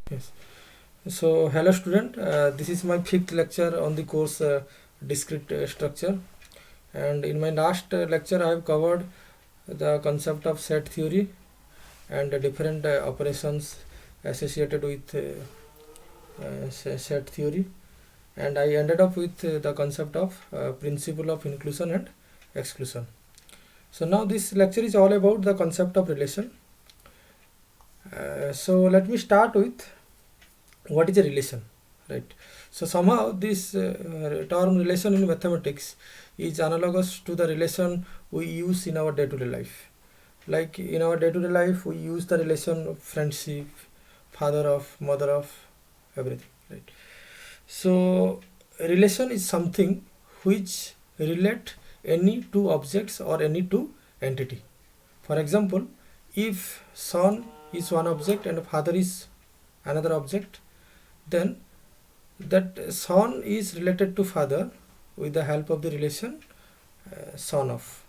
Yes. So, hello student. This is my fifth lecture on the course discrete structure. And in my last lecture, I have covered the concept of set theory and the different operations associated with set theory. And I ended up with the concept of principle of inclusion and exclusion. So now this lecture is all about the concept of relation. So let me start with what is a relation, right? So somehow this term relation in mathematics is analogous to the relation we use in our day-to-day life. Like in our day-to-day life, we use the relation of friendship, father of, mother of, everything, right? So relation is something which relate any two objects or any two entity. For example, if son is one object and father is another object, then that son is related to father with the help of the relation son of,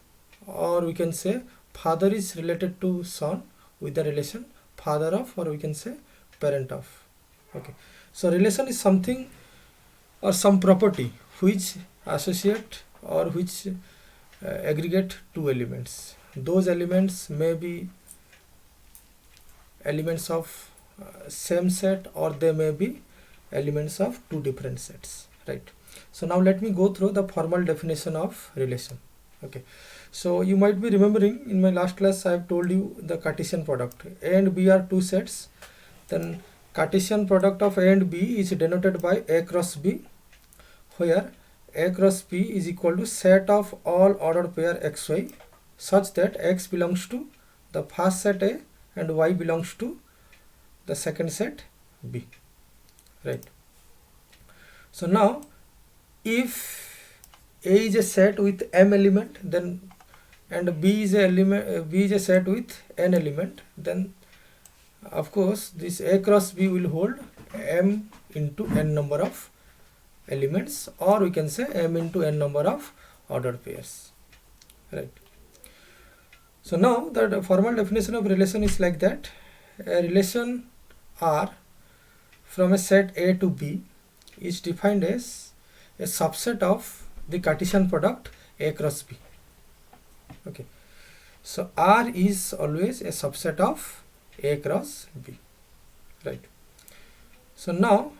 or we can say father is related to son with the relation father of, or we can say parent of. Okay, so relation is something or some property which associate or which aggregate two elements. Those elements may be elements of same set, or they may be elements of two different sets, right? So now let me go through the formal definition of relation. Okay, so you might be remembering in my last class I have told you the Cartesian product. A and B are two sets. Then Cartesian product of A and B is denoted by A cross B, where A cross B is equal to set of all ordered pair xy such that x belongs to the first set A and y belongs to the second set B, right? So now if A is a set with m element, then and B is a set with n element, then of course this A cross B will hold m into n number of elements, or we can say m into n number of ordered pairs, right? So now the formal definition of relation is like that: a relation R from a set A to B is defined as a subset of the Cartesian product A cross B. Okay, so R is always a subset of A cross B, right? So now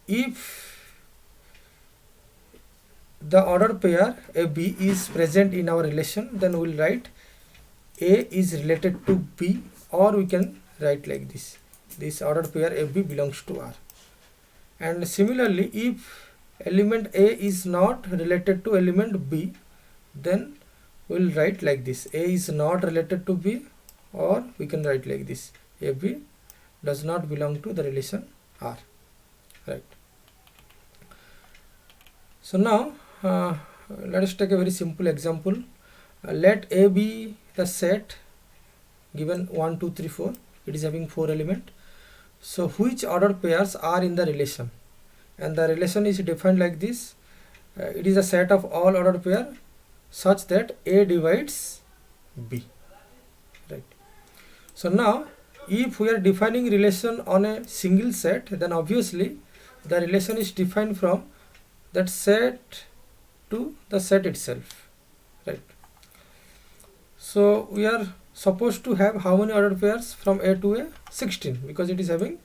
if the ordered pair AB is present in our relation, then we will write A is related to B, or we can write like this ordered pair AB belongs to R. And similarly, if element A is not related to element B, then we will write like this: A is not related to B, or we can write like this: AB does not belong to the relation R, right? So now let us take a very simple example. Let A be the set given 1 2 3 4. It is having 4 elements. So which ordered pairs are in the relation? And the relation is defined like this: it is a set of all ordered pair such that A divides B, right? So now if we are defining relation on a single set, then obviously the relation is defined from that set to the set itself, right? So we are supposed to have how many ordered pairs from A to A? 16, because it is having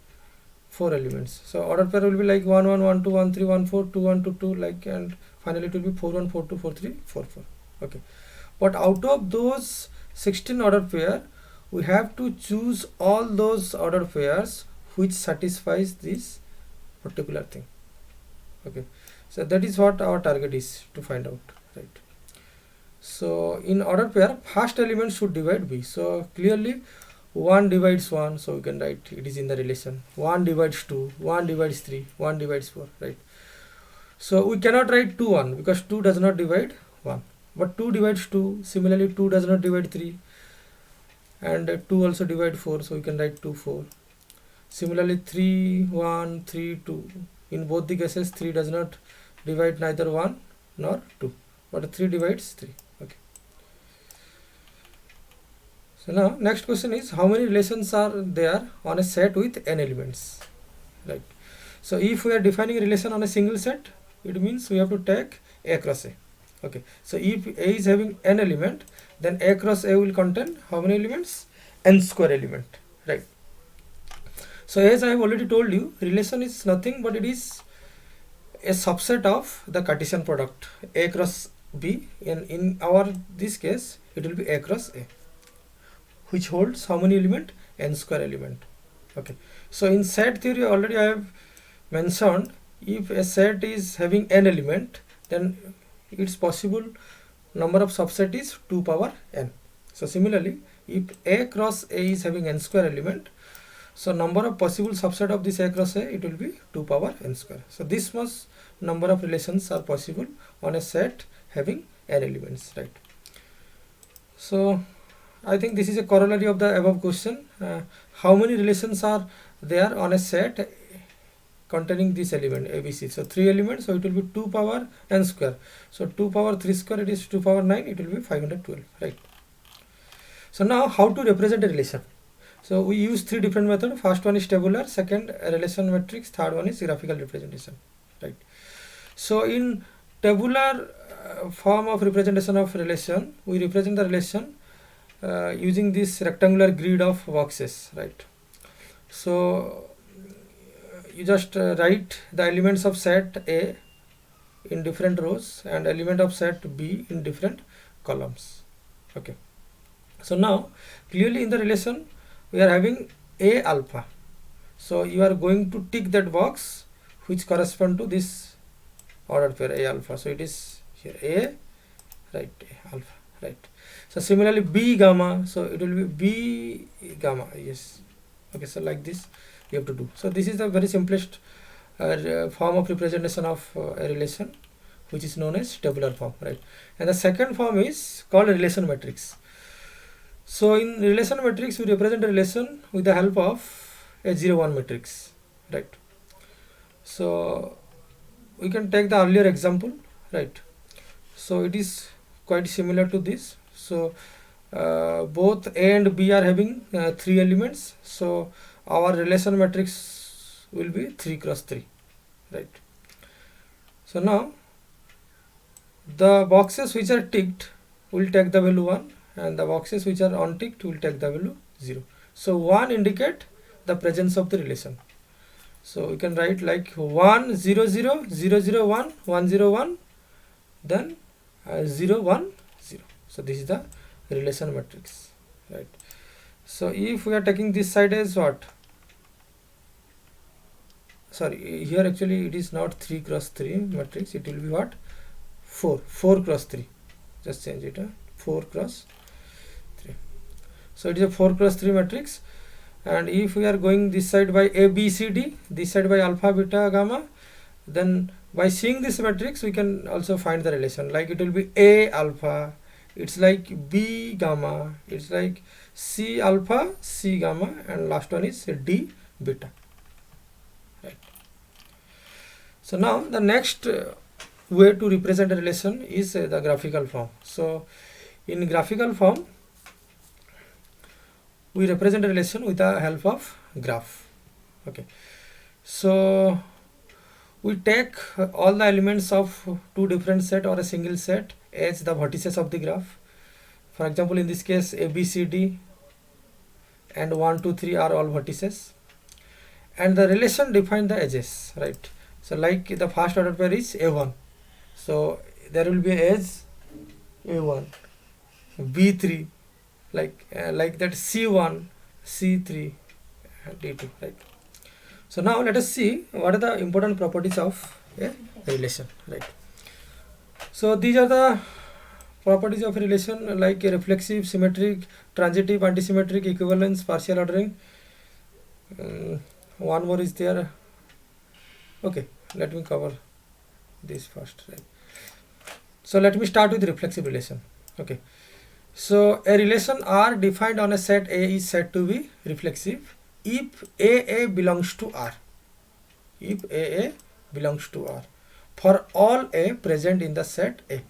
4 elements. So ordered pair will be like 1 1 1 2 1 3 1 4 2 1 2 2, like, and finally it will be 4 1 4 2 4 3 4 4. Okay, but out of those 16 ordered pair, we have to choose all those ordered pairs which satisfies this particular thing. Okay, so that is what our target is to find out, right? So in ordered pair, first element should divide B. So clearly 1 divides 1, so we can write it is in the relation. 1 divides 2, 1 divides 3, 1 divides 4, right? So we cannot write 2 1 because 2 does not divide 1, but 2 divides 2. Similarly 2 does not divide 3, and 2 also divide 4, so we can write 2 4. Similarly 3 1 3 2, in both the cases 3 does not divide neither 1 nor 2, but 3 divides 3. Okay, so now next question is, how many relations are there on a set with n elements? right? So if we are defining a relation on a single set, it means we have to take A cross A. Okay, so if A is having n element, then A cross A will contain how many elements? N square element, right? So as I have already told you, relation is nothing but it is a subset of the Cartesian product A cross B, and in our this case it will be A cross A, which holds how many element? N square element. Okay, so in set theory already I have mentioned, if a set is having n element, then its possible number of subset is 2 power n. So similarly, if A cross A is having n square element, so number of possible subset of this A cross A, it will be 2 power n square. So this much number of relations are possible on a set having n elements, right? So I think this is a corollary of the above question. How many relations are there on a set containing this element ABC? So 3 elements, so it will be 2 power n square. So 2 power 3 square, it is 2 power 9, it will be 512, right? So now how to represent a relation? So we use 3 different methods. First one is tabular, second relation matrix, third one is graphical representation, right? So in tabular form of representation of relation, we represent the relation using this rectangular grid of boxes, right? So you just write the elements of set A in different rows and element of set B in different columns. Okay, so now clearly in the relation we are having A alpha, so you are going to tick that box which correspond to this ordered pair A alpha. So it is here A, right, A alpha, right? So similarly B gamma, so it will be B gamma, yes. Okay, so like this you have to do. So this is the very simplest form of representation of a relation, which is known as tabular form, right? And the second form is called a relation matrix. So in relation matrix we represent a relation with the help of a 0 1 matrix, right? So we can take the earlier example, right? So it is quite similar to this. So both A and B are having 3 elements, so our relation matrix will be 3 cross 3, right? So now the boxes which are ticked will take the value 1, and the boxes which are unticked will take the value 0. So 1 indicate the presence of the relation. So we can write like 1 0 0 0 0 1 1 0 1, then 0 1 0. So this is the relation matrix, right? So if we are taking this side as what? Sorry, here actually it is not 3 cross 3 matrix, it will be what? 4 cross 3. Just change it, 4 cross 3. So it is a 4 cross 3 matrix. And if we are going this side by A, B, C, D, this side by alpha, beta, gamma, then by seeing this matrix we can also find the relation. Like it will be A alpha, it's like B gamma, it's like C alpha, C gamma, and last one is D beta, right? So now the next way to represent a relation is the graphical form. So in graphical form we represent a relation with the help of graph. Okay, so we take all the elements of 2 different set or a single set as the vertices of the graph. For example, in this case A, B, C, D and 1 2 3 are all vertices, and the relation define the edges, right? So like the first order pair is A1, so there will be edge A1, B3, like that C1, C3 and D2, right? So now let us see what are the important properties of a relation, right? So these are the properties of a relation, like a reflexive, symmetric, transitive, antisymmetric, equivalence, partial ordering. One more is there. Okay, let me cover this first, right? So let me start with reflexive relation. Okay, so a relation R defined on a set A is said to be reflexive if AA belongs to R. If AA belongs to R for all A present in the set A.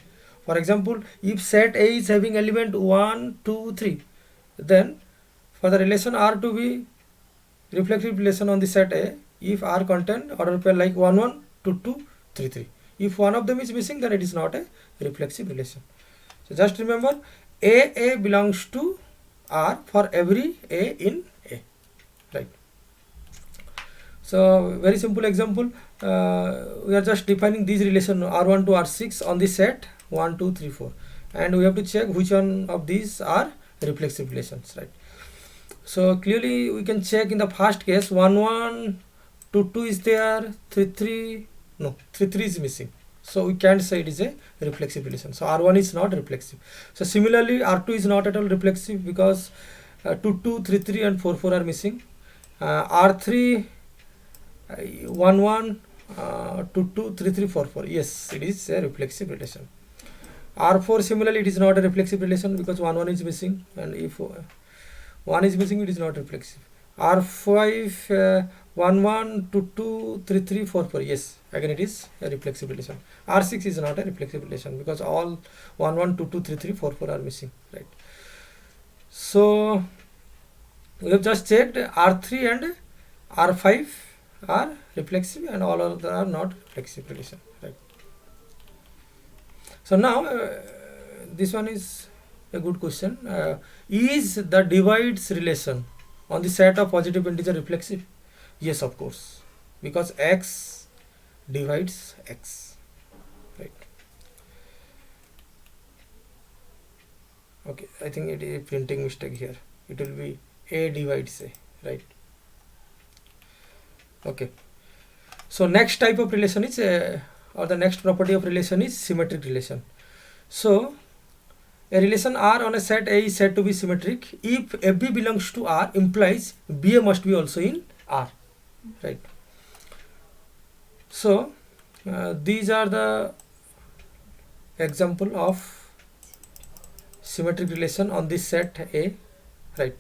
For example, if set A is having element 1 2 3, then for the relation R to be reflexive relation on the set A, if R contain order pair like 1 1 2 2 3 3. If one of them is missing, then it is not a reflexive relation. So just remember, A belongs to R for every A in A, right? So very simple example, we are just defining these relation R1 to R6 on the set 1 2 3 4, and we have to check which one of these are reflexive relations, right? So clearly we can check in the first case 1 1 2 2 is there, 3 3 no 3 3 is missing, so we can't say it is a reflexive relation. So R1 is not reflexive. So similarly R2 is not at all reflexive because 2 2 3 3 and 4 4 are missing. R3 1 1 2 2 3 3 4 4, yes, it is a reflexive relation. R4 similarly it is not a reflexive relation because 1 1 is missing, and if 1 is missing, it is not reflexive. R5 1 1 2 2 3 3 4 4, yes, again it is a reflexive relation. R6 is not a reflexive relation because all 1 1 2 2 3 3 4 4 are missing, right? So we have just checked R3 and R5 are reflexive and all other are not reflexive relation, right? So now this one is a good question. Is the divides relation on the set of positive integer reflexive? Yes, of course, because x divides x, right? Okay, I think it is a printing mistake here. It will be a divides a, right? Okay, so next type of relation is or the next property of relation is symmetric relation. So a relation R on a set A is said to be symmetric if FB belongs to R, implies BA must be also in R, right? So these are the example of symmetric relation on this set A, right?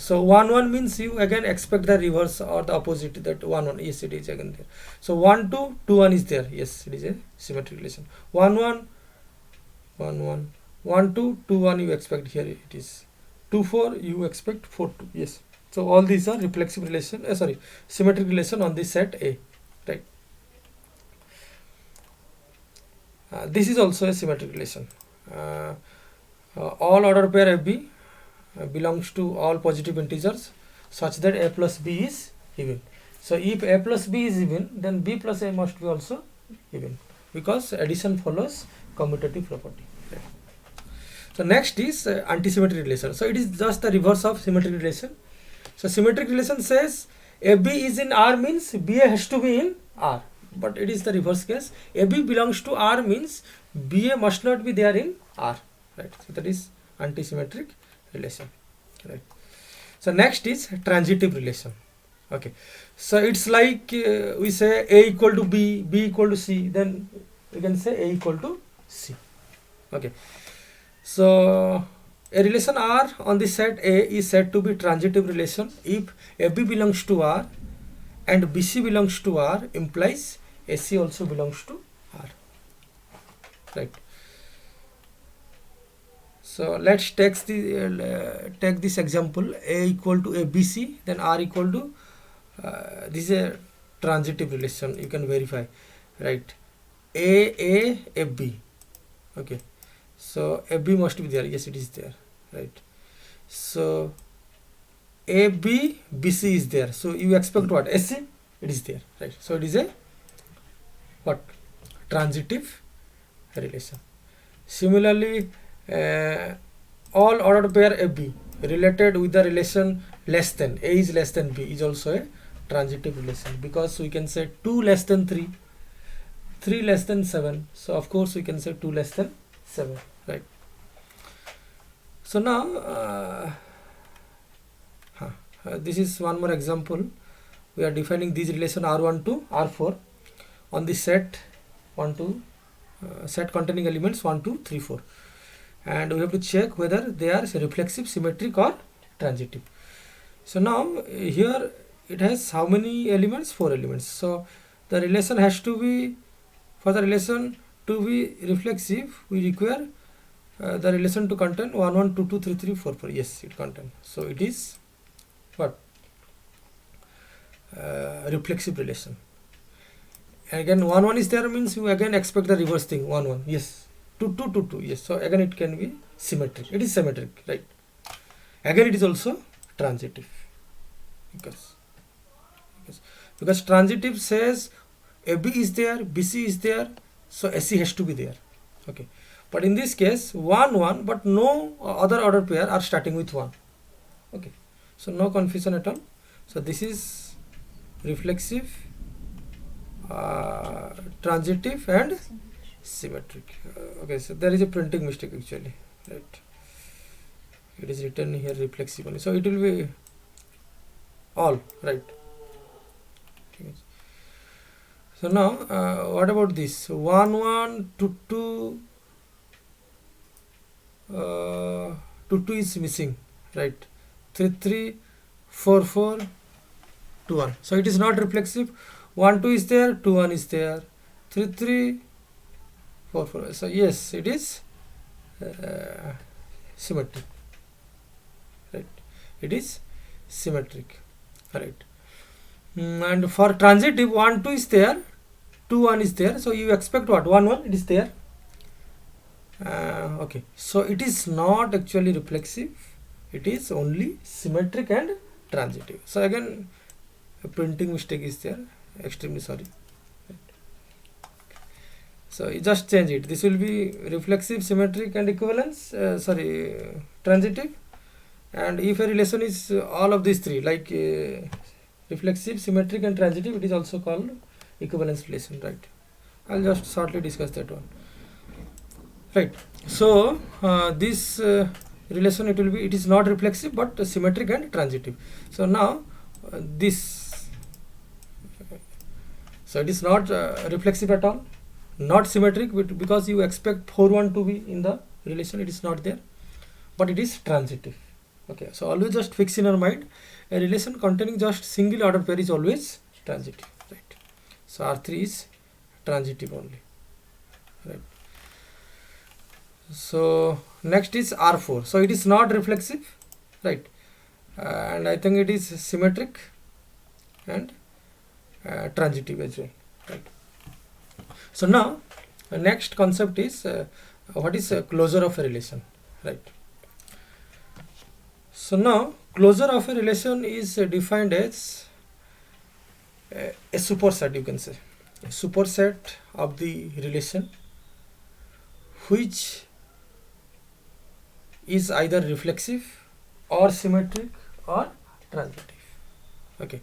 So 1 1 means you again expect the reverse or the opposite, that 1 1, yes, it is again there. So 1 2 2 1 is there, yes, it is a symmetric relation. 1 1 1 1 1 2 2 1 you expect, here it is 2 4 you expect 4 2, yes. So all these are reflexive relation, symmetric relation on this set A, right? This is also a symmetric relation. All order pair FB belongs to all positive integers such that A plus B is even. So if A plus B is even, then B plus A must be also even because addition follows commutative property. Okay. So next is antisymmetric relation. So it is just the reverse of symmetric relation. So symmetric relation says AB is in R means BA has to be in R, but it is the reverse case. AB belongs to R means BA must not be there in R, right? So that is antisymmetric relation, right? So next is transitive relation. Okay, so it's like we say A equal to B, B equal to C, then we can say A equal to C. Okay, so a relation R on the set A is said to be transitive relation if AB belongs to R and BC belongs to R, implies AC also belongs to R, right? So let's take this example, A equal to ABC, then R equal to this is a transitive relation, you can verify, right? FB, okay, so FB must be there, yes, it is there, right? So BC is there, so you expect what? SC, it is there, right? So it is a what? Transitive relation. Similarly, all ordered pair FB related with the relation less than, A is less than B, is also a transitive relation because we can say 2 less than 3, 3 less than 7, so of course we can say 2 less than 7, right? So now this is one more example. We are defining these relation R1 to R4 on the set 1 2 set containing elements 1 2 3 4, and we have to check whether they are reflexive, symmetric or transitive. So now here it has how many elements? 4 elements. So the relation has to be, for the relation to be reflexive, we require the relation to contain 1 1 2 2 3 3 4 4, yes, it contains. So it is what? reflexive relation. And again 1 1 is there means you again expect the reverse thing, 1 1, yes, 2 2 2 2, yes. So again it can be symmetric, it is symmetric, right? Again it is also transitive, because transitive says AB is there, BC is there, so SC has to be there. Okay, but in this case 1 1, but no other order pair are starting with 1. Okay, so no confusion at all. So this is reflexive, transitive and symmetric. Okay, so there is a printing mistake actually, right? It is written here reflexive only, so it will be all right. So now what about this 1 1 2 2, 2 2 is missing, right? 3 3 4 4 2 1, so it is not reflexive. 1 2 is there, 2 1 is there, 3 3 4 4, so yes, it is symmetric, right? It is symmetric, right? And for transitive 1 2 is there, 2 1 is there, so you expect what, 1 1, it is there. Okay, so it is not actually reflexive, it is only symmetric and transitive. So again a printing mistake is there, extremely sorry. So you just change it, this will be reflexive, symmetric and equivalence, transitive. And if a relation is all of these three, like reflexive, symmetric and transitive, it is also called equivalence relation, right? I'll just shortly discuss that one, right? So this relation, it is not reflexive but symmetric and transitive. So now this, so it is not reflexive at all, not symmetric, because you expect 4 1 to be in the relation, it is not there, but it is transitive. Okay, so always just fix in your mind, a relation containing just single order pair is always transitive, right? So R3 is transitive only, right? So next is R4, so it is not reflexive, right? And I think it is symmetric and transitive as well, right? So now next concept is what is a closure of a relation, right? So now closure of a relation is defined as a superset, you can say, a superset of the relation which is either reflexive or symmetric or transitive. Okay,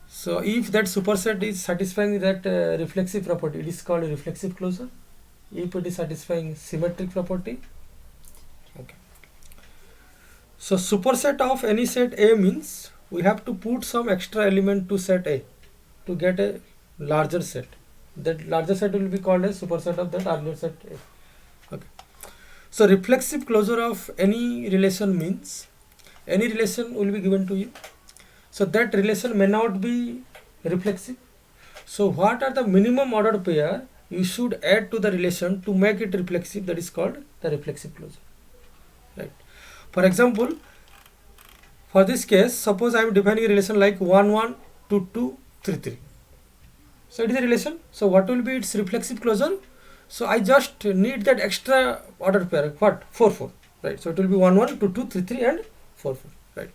so if that superset is satisfying that reflexive property, it is called a reflexive closure. If it is satisfying symmetric property, okay. So superset of any set A means we have to put some extra element to set A to get a larger set. That larger set will be called a superset of that earlier set A. Okay. So reflexive closure of any relation means any relation will be given to you. So that relation may not be reflexive. So what are the minimum ordered pair you should add to the relation to make it reflexive? That is called the reflexive closure, right? For example, for this case, suppose I am defining a relation like 1 1 2 2 3 3. So it is a relation. So what will be its reflexive closure? So I just need that extra order pair, what, 4 4, right? So it will be 1 1 2 2 3 3 and 4 4, right?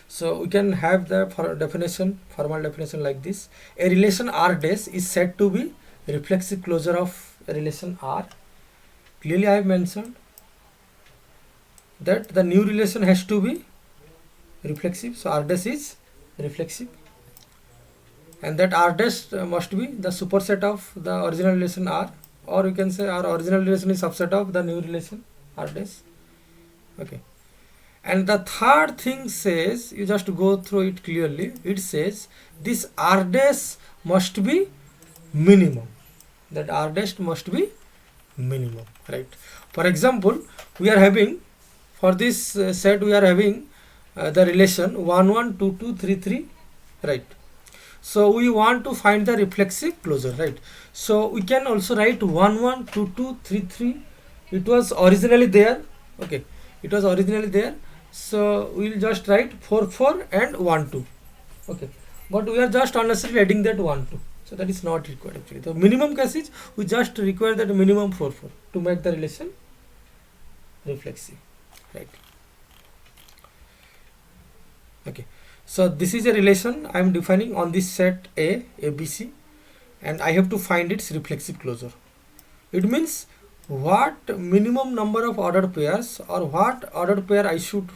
So we can have the formal definition like this: a relation R dash is said to be reflexive closure of a relation R. Clearly I have mentioned that the new relation has to be reflexive, so R dash is reflexive, and that R dash must be the superset of the original relation R, or you can say our original relation is subset of the new relation R dash. Okay, and the third thing says, you just go through it clearly, it says this R dash must be minimum, that R dash must be minimum, right? For example, we are having, for this set we are having the relation 1 1 2 2 3 3, right? So we want to find the reflexive closure, right? So we can also write 1 1 2 2 3 3. It was originally there, okay, it was originally there. So we will just write 4 4 and 1 2, Okay, but we are just unnecessarily adding that 1 2, so that is not required actually. The minimum case is we just require that minimum 4 4 to make the relation reflexive, right? Okay, so this is a relation I am defining on this set ABC, and I have to find its reflexive closure. It means what minimum number of ordered pairs or what ordered pair I should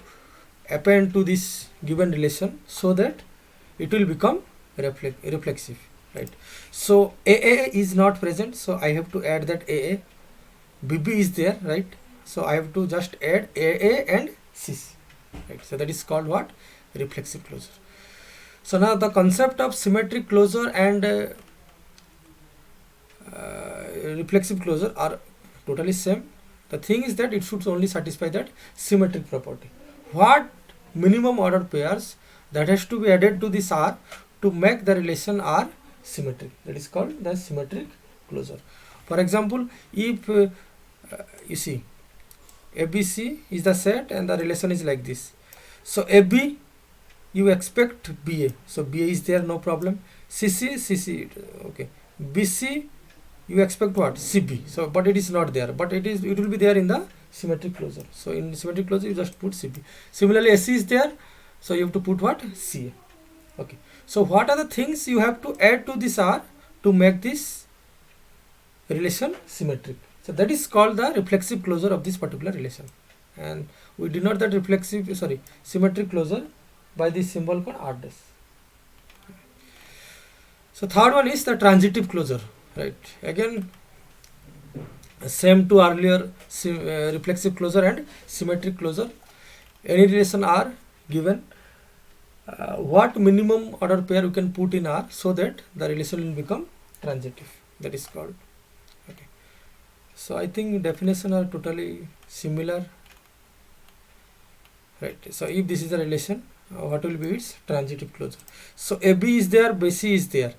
append to this given relation so that it will become reflexive, right? So AA is not present, so I have to add that AA. BB is there, right? So I have to just add AA and CC, right? So that is called what? Reflexive closure. So now the concept of symmetric closure and reflexive closure are totally same. The thing is that it should only satisfy that symmetric property. What minimum ordered pairs that has to be added to this R to make the relation R symmetric. That is called the symmetric closure. For example, if you see ABC is the set and the relation is like this. So AB you expect BA. So BA is there, no problem. CC, okay. BC you expect what? CB. So but it is not there, but it will be there in the symmetric closure. So in symmetric closure you just put CB. Similarly AC is there, so you have to put what? CA. Okay. So what are the things you have to add to this R to make this relation symmetric? So that is called the reflexive closure of this particular relation, and we denote that symmetric closure by this symbol called R dash. So third one is the transitive closure, right? Again same to earlier reflexive closure and symmetric closure. Any relation R given, what minimum order pair you can put in R so that the relation will become transitive. That is called. Okay. So I think definition are totally similar, right? So if this is a relation, what will be its transitive closure? So AB is there, BC is there.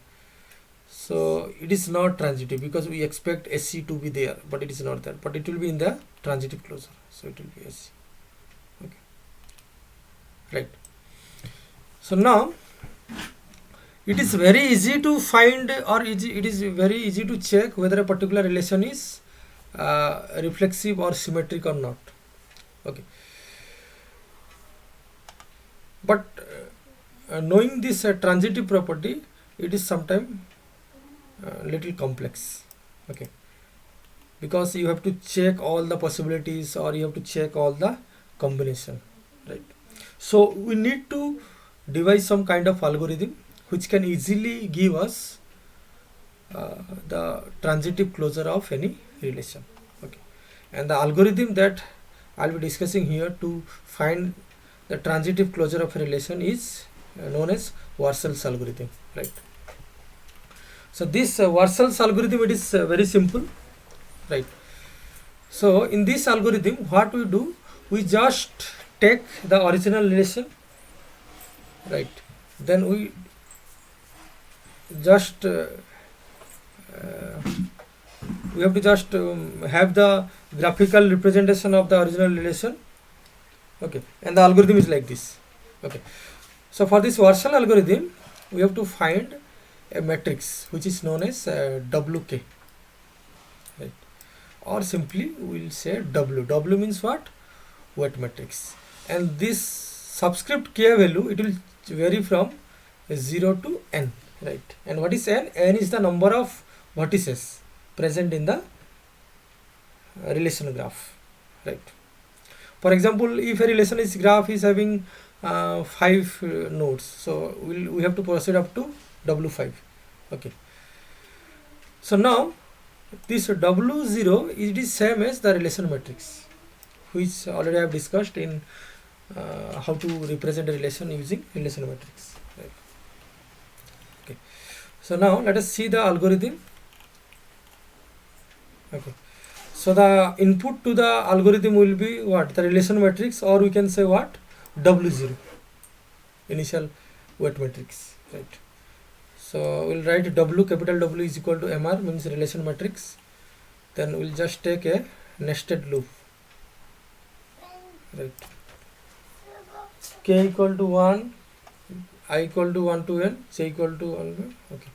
So it is not transitive because we expect SC to be there, but it is not there. But it will be in the transitive closure. So it will be SC. Okay. Right. So now it is very easy to find, or it is very easy to check whether a particular relation is reflexive or symmetric or not. Okay. But knowing this transitive property, it is sometimes little complex. Okay, because you have to check all the possibilities or you have to check all the combination, right? So we need to devise some kind of algorithm which can easily give us the transitive closure of any relation. Okay, and the algorithm that I'll be discussing here to find the transitive closure of a relation is known as Warshall's algorithm, right? So this Warshall's algorithm, it is very simple, right? So in this algorithm, what we do, we just take the original relation, right? Then we just we have to just have the graphical representation of the original relation. Okay, and the algorithm is like this. Okay, so for this Warshall algorithm, we have to find a matrix which is known as WK, right? Or simply we will say W means what? Weight matrix. And this subscript K value, it will vary from 0 to n, right? And what is n? N is the number of vertices present in the relation graph, right? For example, if a relation is graph is having 5 nodes, so we have to proceed up to W5. Okay, so now this W0, it is same as the relation matrix, which already I have discussed in how to represent a relation using relation matrix, right? Okay, so now let us see the algorithm. Okay, so the input to the algorithm will be what? The relation matrix, or we can say what? W0, initial weight matrix, right? So we'll write W, capital W is equal to MR, means relation matrix. Then we'll just take a nested loop, right? K equal to 1, I equal to 1 to n, j equal to 1 to n. Okay.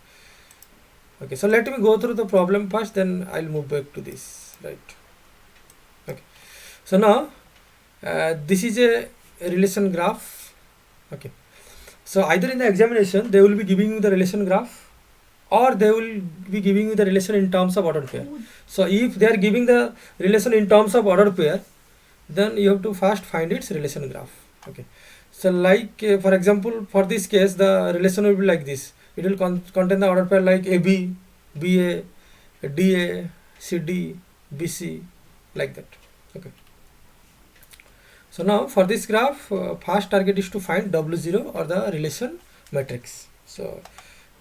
Okay, so let me go through the problem first, then I'll move back to this, right? Okay, so now this is a relation graph. Okay, so either in the examination they will be giving you the relation graph, or they will be giving you the relation in terms of ordered pair. So if they are giving the relation in terms of ordered pair, then you have to first find its relation graph. Okay, so like for example, for this case the relation will be like this. It will contain the ordered pair like AB, BA, DA, CD, BC, like that. Okay, so now for this graph, first target is to find W0 or the relation matrix. So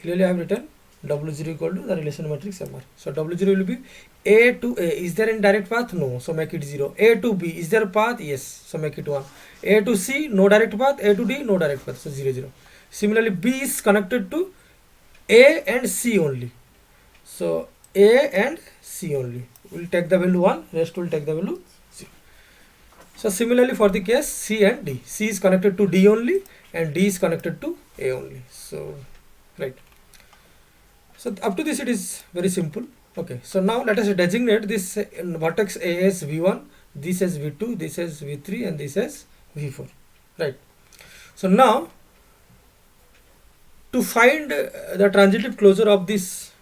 clearly I have written W0 equal to the relation matrix MR. So W0 will be A to A. Is there any direct path? No. So make it 0. A to B. Is there a path? Yes. So make it 1. A to C. No direct path. A to D. No direct path. So 0, 0. Similarly, B is connected to A and C only. So A and C only. We'll take the value 1. Rest will take the value 0. So similarly for the case C and D. C is connected to D only and D is connected to A only. So right. So up to this it is very simple. Okay, so now let us designate this vertex A as V1, this as V2, this as V3 and this as V4, right? So now to find the transitive closure of this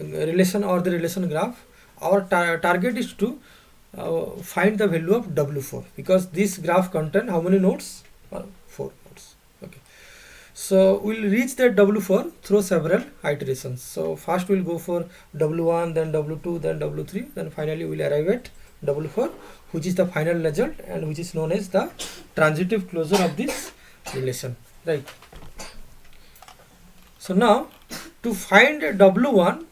relation or the relation graph, our target is to find the value of W4, because this graph contains how many nodes? 4 nodes. Okay, so we'll reach that W4 through several iterations. So first we'll go for W1, then W2, then W3, then finally we'll arrive at W4, which is the final result and which is known as the transitive closure of this relation, right? So now to find W1,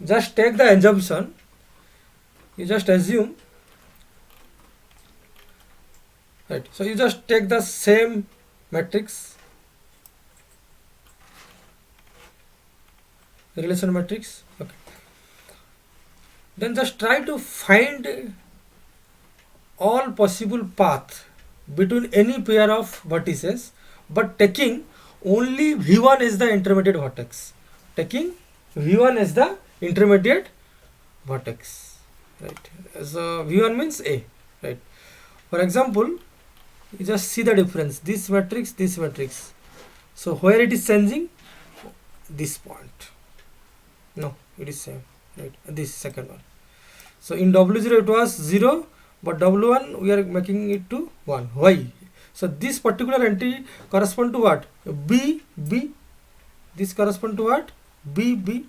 just take the assumption. You just assume, right? So you just take the same matrix, relation matrix. Okay, then just try to find all possible path between any pair of vertices, but taking only V1 as the intermediate vertex. Taking V1 as the intermediate vertex, right? So V1 means A, right? For example, you just see the difference, this matrix, this matrix. So where it is changing? This point. No, it is same, right? This second one. So in W0 it was 0, but W1 we are making it to 1. Why? So this particular entry correspond to what? B, B. This correspond to what? B, B.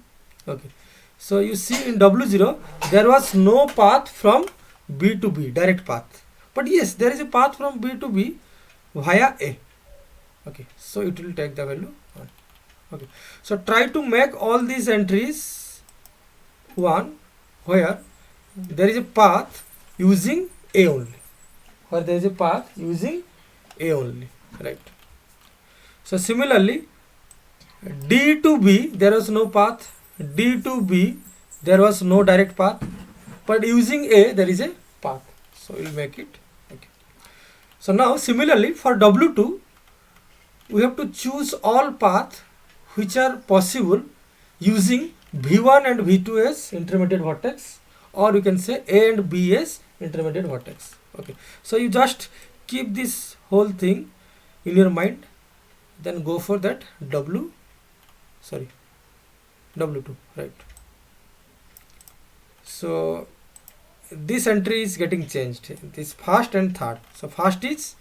Okay. So you see in W0 there was no path from B to B, direct path. But yes, there is a path from B to B via A. Okay. So it will take the value 1. Okay. So try to make all these entries 1 where there is a path using A only. Where there is a path using A only, right? So similarly, D to B there was no path. D to B there was no direct path, but using A there is a path. So we'll make it. Okay. So now similarly for W2 we have to choose all paths which are possible using V1 and V2 as intermediate vertex, or you can say A and B as intermediate vertex. Okay, so you just keep this whole thing in your mind, then go for that W2, right? So this entry is getting changed, this first and third. So first is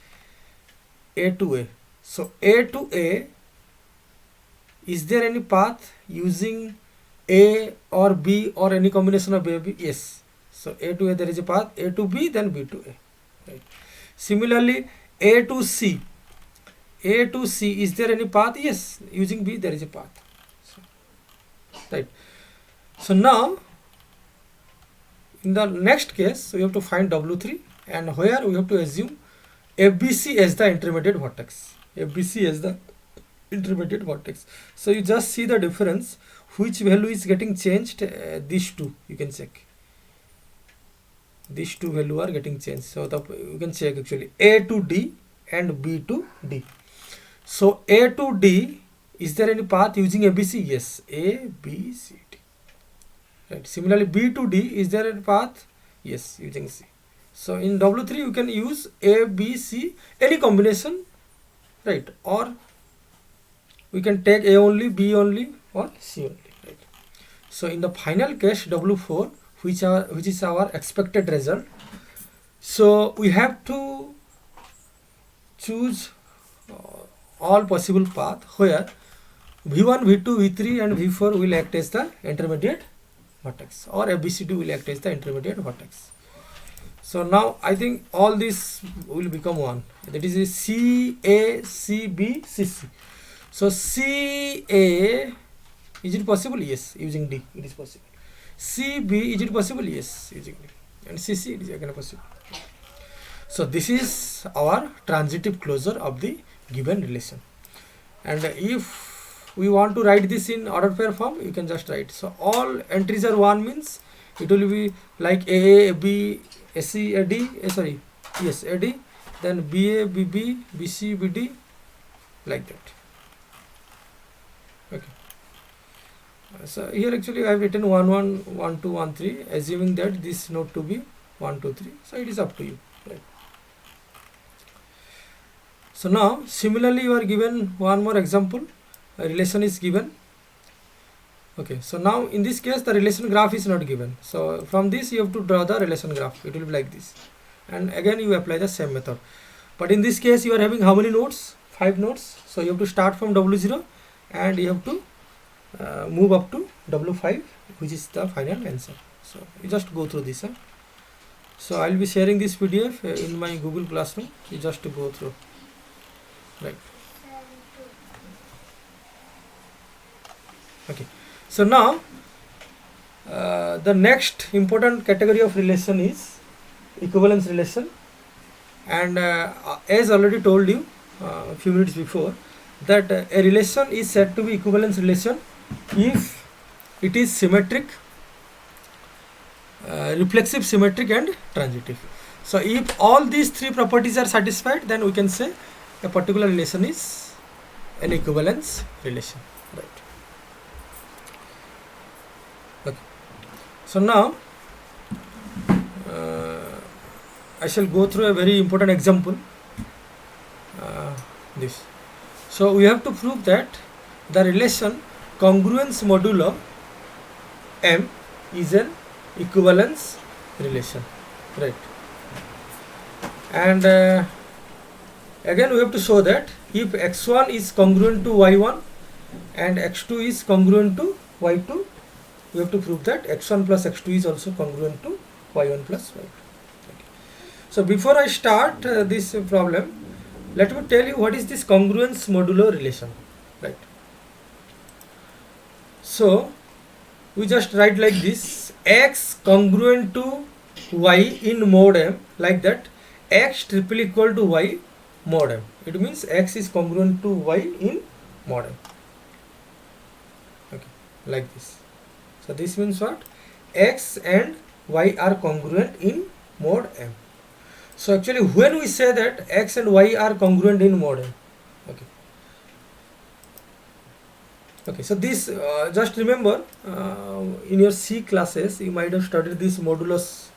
A to A. So A to A, is there any path using A or B or any combination of A, B? Yes. So A to A there is a path, A to B, then B to A. Right. Similarly, A to C. A to C, is there any path? Yes. Using B there is a path. So, right. So now in the next case we have to find W3, and where we have to assume FBC as the intermediate vertex. FBC as the intermediate vertex. So you just see the difference, which value is getting changed. These two you can check. These two value are getting changed. So you can check actually A to D and B to D. So A to D, is there any path using ABC? Yes, A, B, C, D. Right. Similarly, B to D, is there a path? Yes, using C. So in W3 you can use A, B, C, any combination, right? Or we can take A only, B only, or C only, right? So in the final case W4, which is our expected result, so we have to choose all possible path where V1, V2, V3 and V4 will act as the intermediate vertex, or ABCD will act as the intermediate vertex. So now I think all this will become one, that is a C, A, C, B, C, C. So C, A, is it possible? Yes, using D it is possible. C, B, is it possible? Yes, using D. And C, C, it is again possible. So this is our transitive closure of the given relation. And if we want to write this in ordered pair form, you can just write. So all entries are 1 means it will be like A, B, AC, AD, yes, AD, then BA, BB, BC, BD, like that. Okay. So here actually I have written 1, 1, 1, 2, 1, 3, assuming that this node to be 1, 2, 3. So it is up to you. Right. So now similarly you are given one more example. A relation is given. Okay, so now in this case the relation graph is not given. So from this you have to draw the relation graph. It will be like this. And again you apply the same method. But in this case you are having how many nodes? 5 nodes. So you have to start from W0 and you have to move up to W5, which is the final answer. So you just go through this. So I will be sharing this PDF in my Google Classroom. You just go through. Right. Okay. So now the next important category of relation is equivalence relation, and as already told you a few minutes before, that a relation is said to be equivalence relation if it is symmetric, reflexive, symmetric and transitive. So if all these three properties are satisfied, then we can say a particular relation is an equivalence relation. Right. Okay. So now I shall go through a very important example. This. So we have to prove that the relation congruence modulo M is an equivalence relation, right? And again we have to show that if x1 is congruent to y1 and x2 is congruent to y2, we have to prove that x1 plus x2 is also congruent to y1 plus y2. Okay. So before I start this problem, let me tell you what is this congruence modulo relation, right? So we just write like this: x congruent to y in mod m, like that. X triple equal to y mod m. It means x is congruent to y in mod m. Okay, like this. So this means what? X and y are congruent in mod m. So actually when we say that x and y are congruent in mod m, okay. Okay, so this just remember in your C classes you might have studied this modulus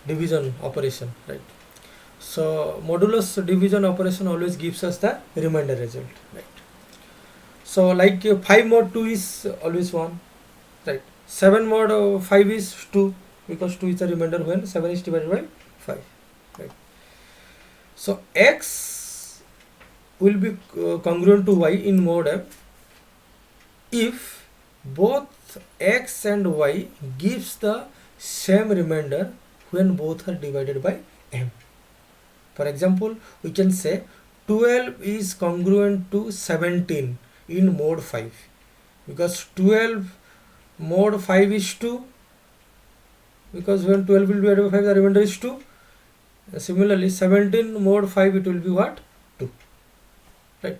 division operation, right? So modulus division operation always gives us the remainder result, right? So like 5 mod 2 is always 1, right? 7 mod 5 is 2, because 2 is the remainder when 7 is divided by 5, right? So x will be congruent to y in mod m if both x and y gives the same remainder when both are divided by m. For example, we can say 12 is congruent to 17 in mod 5, because 12 mod 5 is 2, because when 12 will be divided by 5 the remainder is 2. Similarly 17 mod 5 it will be what? 2, right?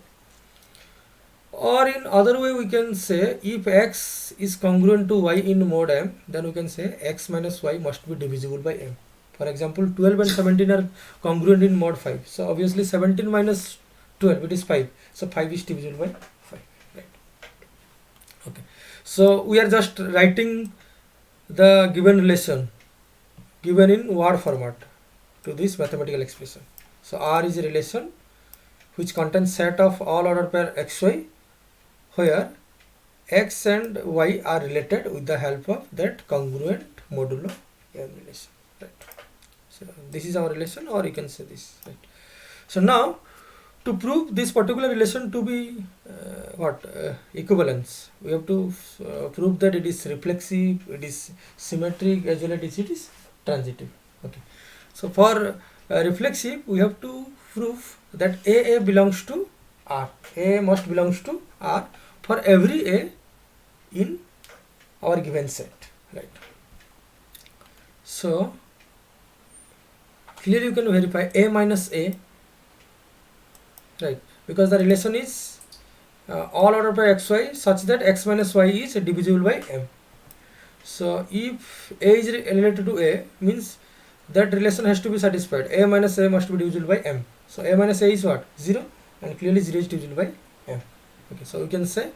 Or in other way we can say if x is congruent to y in mod m, then we can say x minus y must be divisible by m. For example, 12 and 17 are congruent in mod 5. So obviously 17 minus 12, it is 5. So 5 is divisible by 5, right? Okay, so we are just writing the given relation given in word format to this mathematical expression. So R is a relation which contains set of all order pair xy where x and y are related with the help of that congruent modulo m relation, right? So this is our relation, or you can say this, right? So now to prove this particular relation to be equivalence, we have to prove that it is reflexive, it is symmetric, as well as it is transitive. Okay, so for reflexive we have to prove that a belongs to R. A must belongs to R for every a in our given set, right? So clearly you can verify a minus a, right, because the relation is all order by xy such that x minus y is divisible by m. So if a is related to a, means that relation has to be satisfied. A minus a must be divisible by m. So a minus a is what? 0, and clearly 0 is divisible by m. Okay, so we can say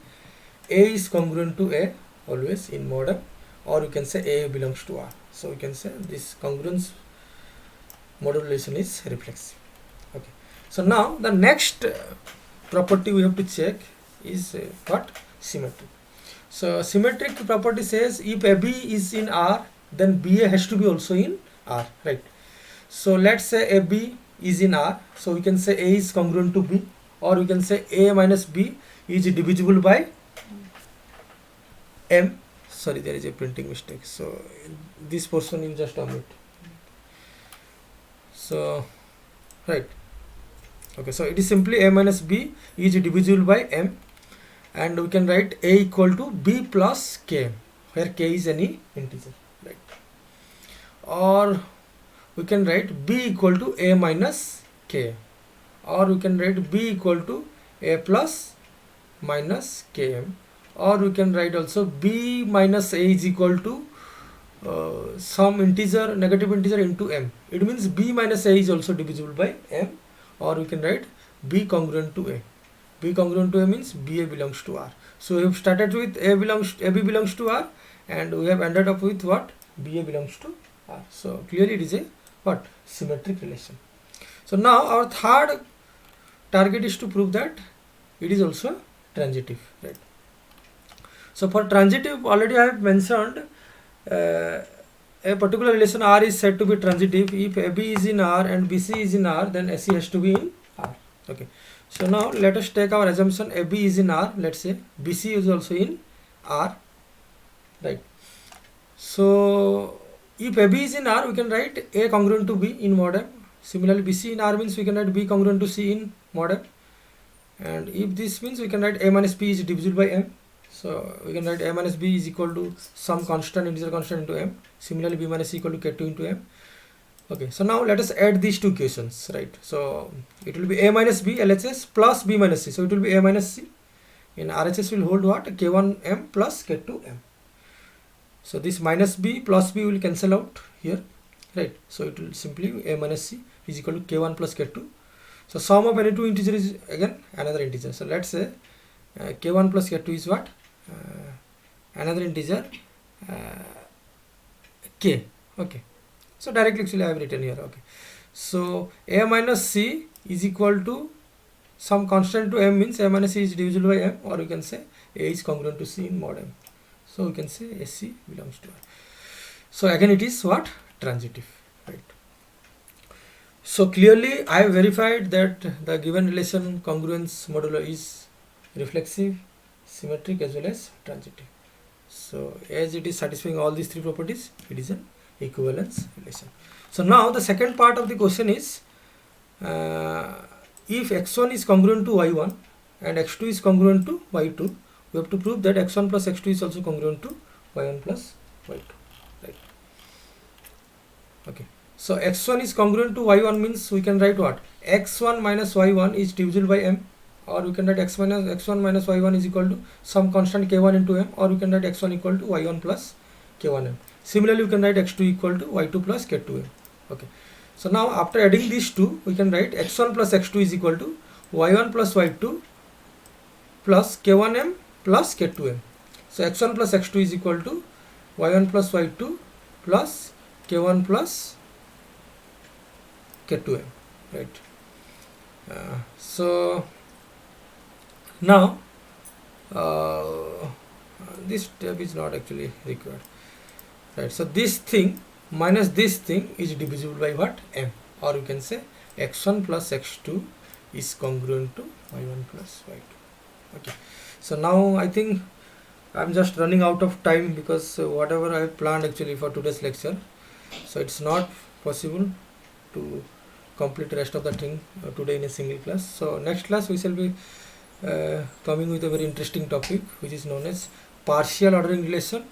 a is congruent to a always in mod m, or you can say a belongs to R. So we can say this congruence model relation is reflexive. Okay, so now the next property we have to check is what? Symmetry. So symmetric property says if AB is in R, then BA has to be also in R, right? So let's say AB is in R, so we can say A is congruent to B, or we can say A minus B is divisible by M. Sorry, there is a printing mistake, so this portion you just omit. So right, okay, so it is simply A minus B is divisible by M, and we can write A equal to B plus K, where K is any integer, right? Or we can write B equal to A minus K, or we can write B equal to A plus minus Km, or we can write also B minus A is equal to some integer, negative integer into M. It means B minus A is also divisible by M, or we can write B congruent to A. B congruent to A means BA belongs to R. So we have started with AB belongs to R, and we have ended up with what? BA belongs to R. So clearly it is a what? Symmetric relation. So now our third target is to prove that it is also transitive, right? So for transitive, already I have mentioned a particular relation R is said to be transitive if AB is in R and BC is in R, then AC has to be in R. Okay, so now let us take our assumption AB is in R, let's say BC is also in R, right? So if AB is in R, we can write A congruent to B in mod M. Similarly, BC in R means we can write B congruent to C in mod M. And if this means we can write A minus B is divisible by M. So we can write A minus B is equal to some constant, integer constant into M. Similarly, B minus C equal to K2 into M. Okay, so now let us add these two equations, right? So it will be A minus B LHS plus B minus C. So it will be A minus C. In RHS will hold what? K1M plus K2M. So this minus B plus B will cancel out here, right? So it will simply be A minus C is equal to K1 plus K2. So sum of any two integers is again another integer. So let's say K1 plus K2 is what? Another integer K. Okay, so directly actually I have written here. Okay, so A minus C is equal to some constant to M, means A minus C is divisible by M, or you can say A is congruent to C in mod M. So we can say AC belongs to R. So again it is what? Transitive, right? So clearly I have verified that the given relation congruence modulo is reflexive, symmetric, as well as transitive. So as it is satisfying all these three properties, it is an equivalence relation. So now the second part of the question is if x1 is congruent to y1 and x2 is congruent to y2, we have to prove that x1 plus x2 is also congruent to y1 plus y2, right? Okay, so x1 is congruent to y1 means we can write what? x1 minus y1 is divisible by m, or we can write x1 minus y1 is equal to some constant k1 into m, or we can write x1 equal to y1 plus k1m. Similarly, we can write x2 equal to y2 plus k2m. Okay, so now after adding these two, we can write x1 plus x2 is equal to y1 plus y2 plus k1m plus k2m. So x1 plus x2 is equal to y1 plus y2 plus k1 plus k2m, right? So now this step is not actually required, right? So this thing minus this thing is divisible by what? M, or you can say x1 plus x2 is congruent to y1 plus y2. Okay, so now I think I'm just running out of time, because whatever I have planned actually for today's lecture, so it's not possible to complete the rest of the thing today in a single class. So next class we shall be coming with a very interesting topic, which is known as partial ordering relation,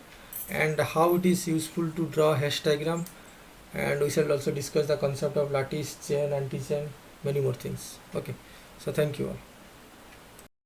and how it is useful to draw hash diagram, and we shall also discuss the concept of lattice, chain, anti-chain, many more things. Okay, so thank you all.